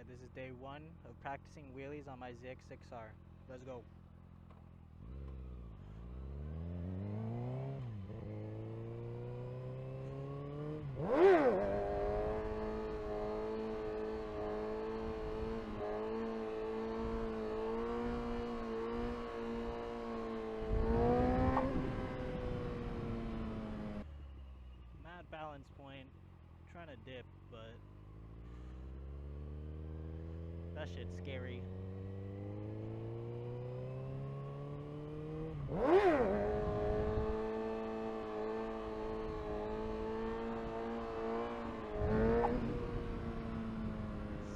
Alright, this is day 1 of practicing wheelies on my ZX6R. Let's go. I'm at balance point, trying to dip, but that shit's scary.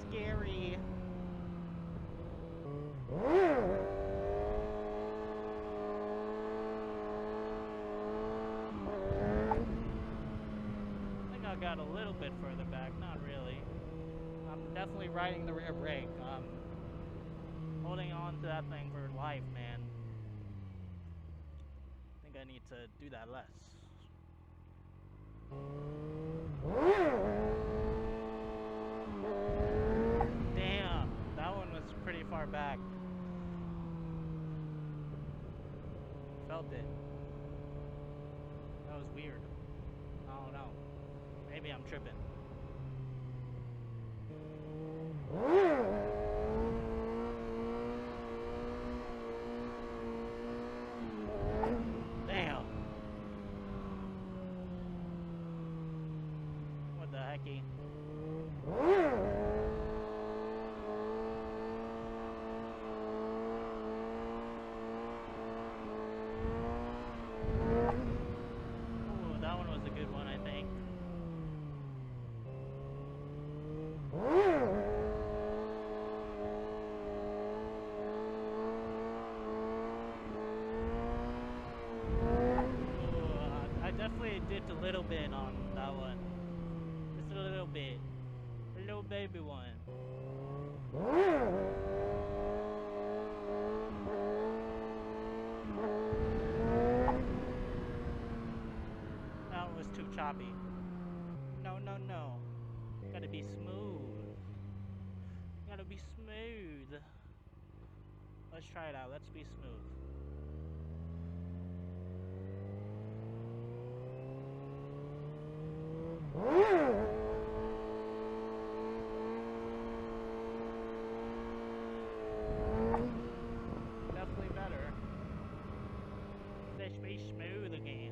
Scary. I think I got a little bit further back, not really. I'm definitely riding the rear brake. I'm holding on to that thing for life, man. I think I need to do that less. Damn, that one was pretty far back. Felt it. That was weird. I don't know. Maybe I'm tripping. Damn. What the hecky? Ooh, that one was a good one, I think. I definitely dipped a little bit on that one. Just a little bit. A little baby one. That one was too choppy. No, no, no. Gotta be smooth. Gotta be smooth. Let's try it out. Let's be smooth. Definitely better. Let's be smooth again.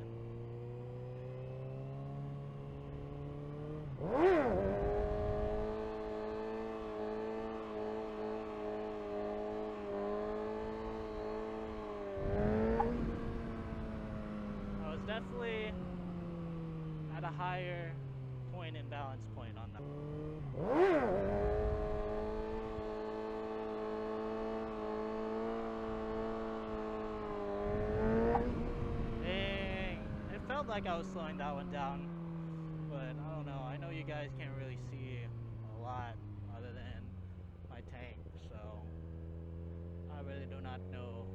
I was definitely at a higher point and balance point on that. It felt like I was slowing that one down, but I don't know. I know you guys can't really see a lot other than my tank, so I really do not know.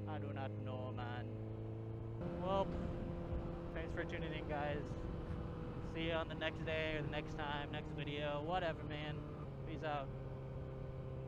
I do not know, man. Well, thanks for tuning in, guys. See you on the next day or the next time, next video, whatever, man. Peace out.